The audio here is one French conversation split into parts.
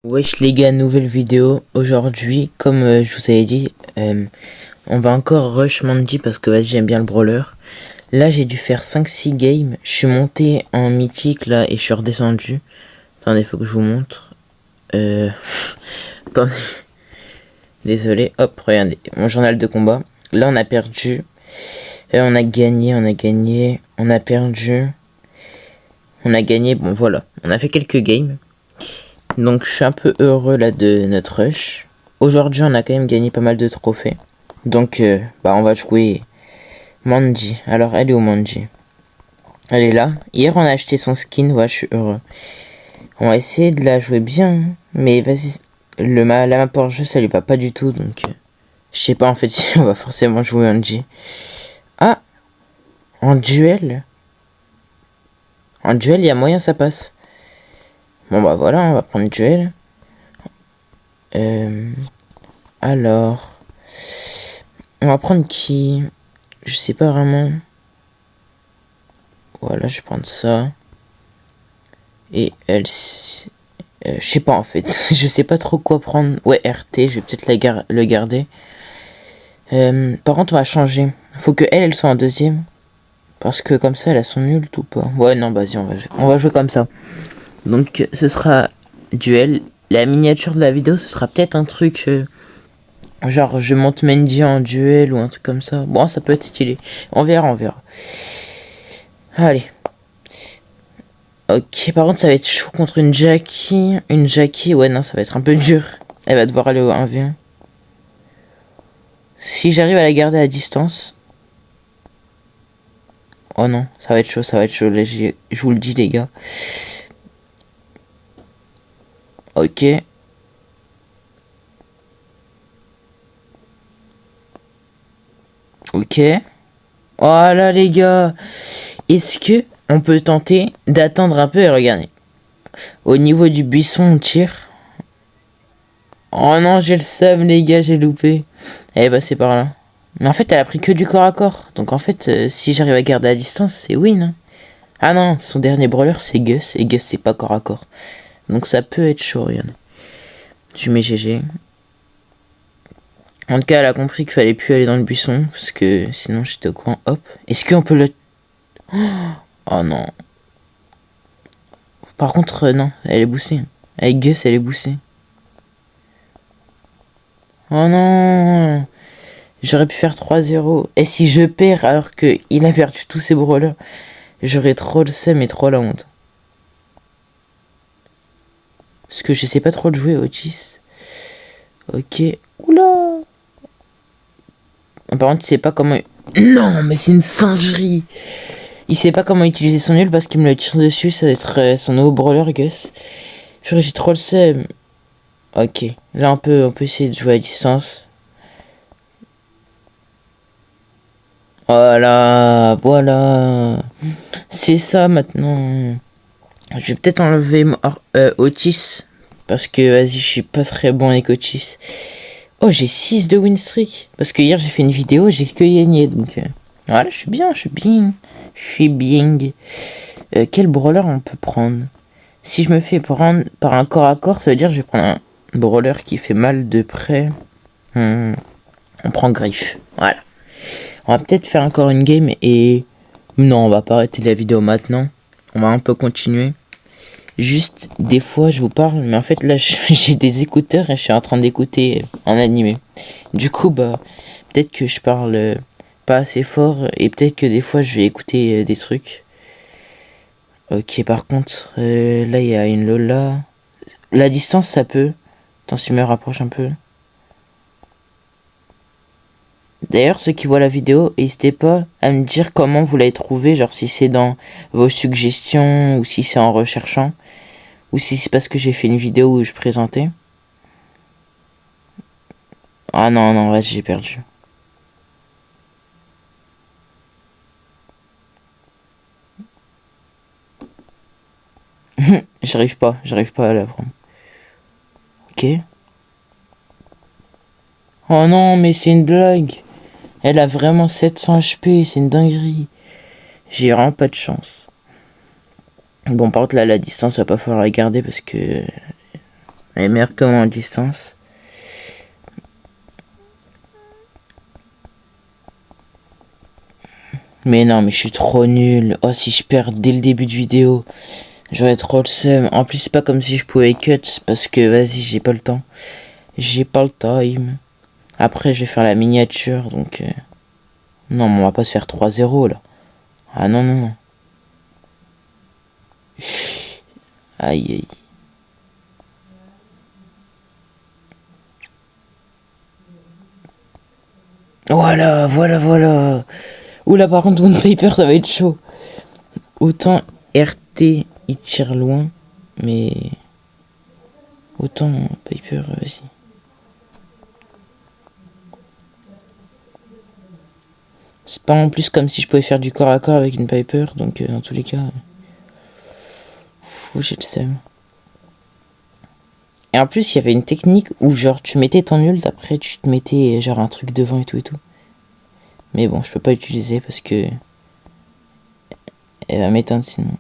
Wesh les gars, nouvelle vidéo. Aujourd'hui, comme je vous avais dit, on va encore rush Mandy parce que vas-y, j'aime bien le brawler. Là, j'ai dû faire 5-6 games. Je suis monté en mythique là et je suis redescendu. Attendez, faut que je vous montre. Attendez. Désolé. Hop, regardez. Mon journal de combat. Là, on a perdu. On a gagné, on a perdu. On a gagné, bon voilà. On a fait quelques games. Donc je suis un peu heureux là de notre rush. Aujourd'hui on a quand même gagné pas mal de trophées. Donc on va jouer Mandy. Alors elle est où Mandy? Elle est là. Hier on a acheté son skin, ouais je suis heureux. On va essayer de la jouer bien. Mais vas-y, la map hors jeu ça lui va pas du tout. Donc je sais pas en fait si on va forcément jouer Mandy. Ah, en duel. En duel il y a moyen ça passe. Bon bah voilà, on va prendre duel. Alors, on va prendre qui? Je sais pas vraiment. Voilà, je vais prendre ça. Et elle... je sais pas en fait. Je sais pas trop quoi prendre. Ouais, RT, je vais peut-être le garder. Par contre, on va changer. Faut que elle soit en deuxième. Parce que comme ça, elles sont nulles ou pas. Ouais, non, vas-y, on va jouer comme ça. Donc, ce sera duel. La miniature de la vidéo, ce sera peut-être un truc... genre, je monte Mandy en duel ou un truc comme ça. Bon, ça peut être stylé. On verra, on verra. Allez. Ok, par contre, ça va être chaud contre une Jackie. Une Jackie, ouais, non, ça va être un peu dur. Elle va devoir aller au 1v1. Si j'arrive à la garder à distance. Oh non, ça va être chaud, ça va être chaud. Là, je vous le dis, les gars. Ok. Ok. Voilà, les gars. Est-ce que on peut tenter d'attendre un peu et regarder? Au niveau du buisson, on tire. Oh non, j'ai le seum, les gars, j'ai loupé. Elle est passée par là. Mais en fait, elle a pris que du corps à corps. Donc en fait, si j'arrive à garder à distance, c'est win. Hein. Ah non, son dernier brawler, c'est Gus. Et Gus, c'est pas corps à corps. Donc ça peut être chaud, regarde. Je mets GG. En tout cas, elle a compris qu'il fallait plus aller dans le buisson. Parce que sinon, j'étais au courant. Hop. Est-ce qu'on peut le... Oh non. Par contre, non. Elle est boostée. Avec Gus, elle est boostée. Oh non. J'aurais pu faire 3-0. Et si je perds alors qu'il a perdu tous ses brawlers, j'aurais trop le seum et trop la honte. Parce que je sais pas trop le jouer, Otis. Ok. Oula. Par contre, il sait pas comment... Non, mais c'est une singerie. Il sait pas comment utiliser son nul parce qu'il me le tire dessus. Ça va être son nouveau brawler, Gus. J'ai trop le seum. Ok. Là, on peut essayer de jouer à distance. Voilà. Voilà. C'est ça, maintenant. Je vais peut-être enlever Otis. Parce que, vas-y, je suis pas très bon avec Otis. Oh, j'ai 6 de win streak. Parce que hier, j'ai fait une vidéo, j'ai que gagné. Donc, voilà, je suis bien, je suis bien. Je suis bien. Quel brawler on peut prendre? Si je me fais prendre par un corps à corps, ça veut dire que je vais prendre un brawler qui fait mal de près. On prend Griff. Voilà. On va peut-être faire encore une game et... Non, on va pas arrêter la vidéo maintenant. On va un peu continuer. Juste, des fois, je vous parle, mais en fait, là, j'ai des écouteurs et je suis en train d'écouter en animé. Du coup, peut-être que je parle pas assez fort et peut-être que des fois, je vais écouter des trucs. Ok, par contre, là, il y a une Lola. La distance, ça peut. Attends, si je me rapproche un peu. D'ailleurs, ceux qui voient la vidéo, n'hésitez pas à me dire comment vous l'avez trouvé, genre si c'est dans vos suggestions ou si c'est en recherchant. Ou si c'est parce que j'ai fait une vidéo où je présentais. Ah non, non, ouais, j'ai perdu. J'arrive pas à la prendre. Ok. Oh non, mais c'est une blague. Elle a vraiment 700 HP, c'est une dinguerie. J'ai vraiment pas de chance. Bon, par contre, là, la distance, va pas falloir la garder parce que... Elle est meilleure que moi en distance. Mais non, mais je suis trop nul. Oh, si je perds dès le début de vidéo, j'aurais trop le seum. En plus, c'est pas comme si je pouvais cut, parce que vas-y, j'ai pas le temps. J'ai pas le time. Après, je vais faire la miniature, donc... Non, mais on va pas se faire 3-0, là. Ah non, non, non. Aïe, aïe. Voilà, voilà, voilà. Oula, par contre, One Paper, ça va être chaud. Autant RT, il tire loin, mais... Autant Piper, vas-y. C'est pas en plus comme si je pouvais faire du corps à corps avec une Piper, donc dans tous les cas... j'ai le seum. Et en plus, il y avait une technique où genre tu mettais ton ult, après tu te mettais genre un truc devant et tout et tout. Mais bon, je peux pas utiliser parce que... Elle va m'éteindre sinon.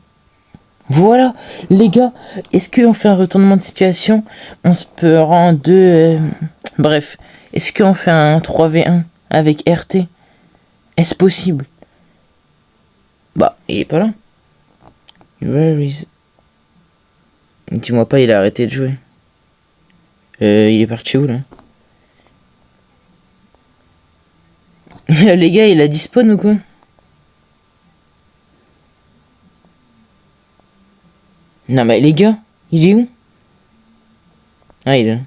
Voilà, les gars, est-ce qu'on fait un retournement de situation? On se peut rendre deux... Bref, est-ce qu'on fait un 3v1 avec RT? Est-ce possible? Bah, il est pas là. Where is... Dis-moi pas, il a arrêté de jouer. Il est parti où, là? Les gars, il a dispawn ou quoi? Non, mais les gars, il est où? Ah, il est là.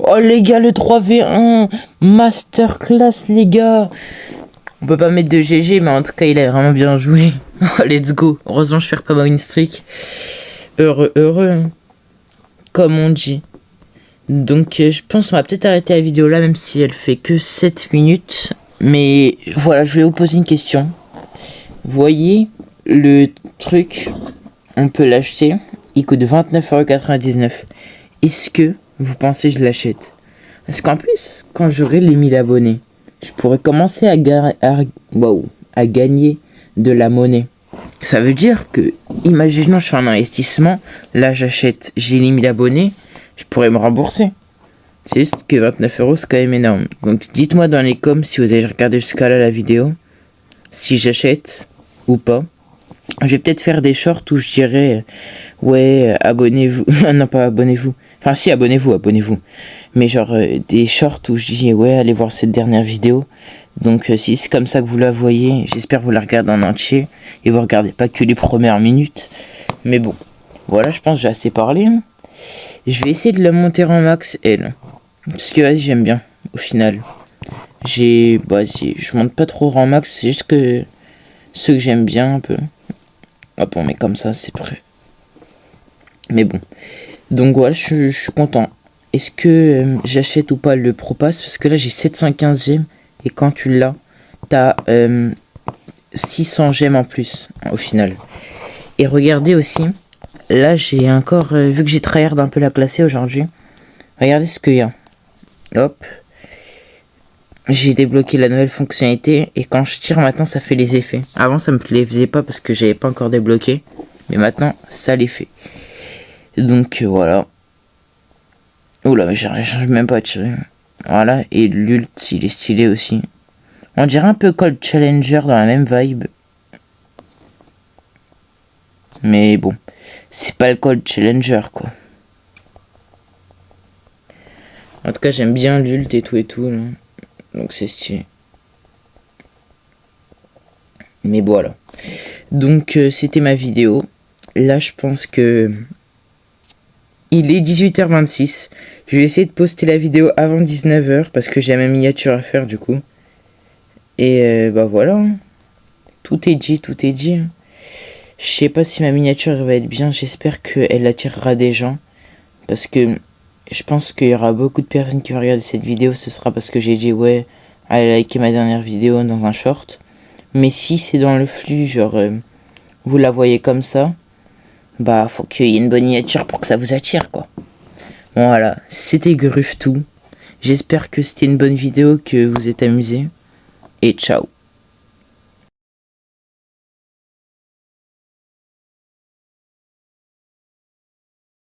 Oh les gars, le 3v1 masterclass les gars. On peut pas mettre de GG, mais en tout cas il a vraiment bien joué. Oh, let's go. Heureusement je perds pas ma win streak. Heureux, heureux, hein, comme on dit. Donc je pense qu'on va peut-être arrêter la vidéo là, même si elle fait que 7 minutes. Mais voilà, je vais vous poser une question. Vous voyez le truc, on peut l'acheter. Il coûte 29,99 €. Est-ce que vous pensez que je l'achète? Parce qu'en plus, quand j'aurai les 1000 abonnés, je pourrais commencer à gagner de la monnaie. Ça veut dire que, imaginons je fais un investissement, là j'achète, j'ai les 1000 abonnés, je pourrais me rembourser. C'est juste que 29 € c'est quand même énorme. Donc dites-moi dans les coms si vous avez regardé jusqu'à là la vidéo, si j'achète ou pas. Je vais peut-être faire des shorts où je dirais ouais abonnez-vous. Non pas abonnez-vous. Enfin si abonnez-vous, abonnez-vous. Mais genre des shorts où je dis ouais allez voir cette dernière vidéo. Donc si c'est comme ça que vous la voyez, j'espère que vous la regardez en entier. Et vous regardez pas que les premières minutes. Mais bon, voilà je pense que j'ai assez parlé. Hein. Je vais essayer de la monter en max elle. Parce que vas-y j'aime bien au final. Je monte pas trop en max, c'est juste que ceux que j'aime bien un peu. Hop, on met comme ça, c'est prêt. Mais bon. Donc voilà, je suis content. Est-ce que j'achète ou pas le Pro Pass? Parce que là, j'ai 715 gemmes. Et quand tu l'as, t'as 600 gemmes en plus, au final. Et regardez aussi. Là, j'ai encore... vu que j'ai tryhard un peu la classée aujourd'hui. Regardez ce qu'il y a. Hop. J'ai débloqué la nouvelle fonctionnalité. Et quand je tire maintenant, ça fait les effets. Avant, ça me les faisait pas parce que j'avais pas encore débloqué. Mais maintenant, ça les fait. Donc voilà. Oula, mais j'arrive même pas à tirer. Voilà, et l'ult, il est stylé aussi. On dirait un peu Cold Challenger dans la même vibe. Mais bon, c'est pas le Cold Challenger quoi. En tout cas, j'aime bien l'ult et tout là. Donc c'est stylé. Mais voilà. Donc c'était ma vidéo. Là, je pense que... Il est 18h26. Je vais essayer de poster la vidéo avant 19h parce que j'ai ma miniature à faire du coup. Et bah voilà. Hein. Tout est dit, tout est dit. Hein. Je sais pas si ma miniature va être bien. J'espère qu'elle attirera des gens. Parce que je pense qu'il y aura beaucoup de personnes qui vont regarder cette vidéo. Ce sera parce que j'ai dit ouais, allez liker ma dernière vidéo dans un short. Mais si c'est dans le flux, genre vous la voyez comme ça, bah faut qu'il y ait une bonne miniature pour que ça vous attire quoi. Bon voilà, c'était Gruffetou. J'espère que c'était une bonne vidéo, que vous êtes amusés. Et ciao.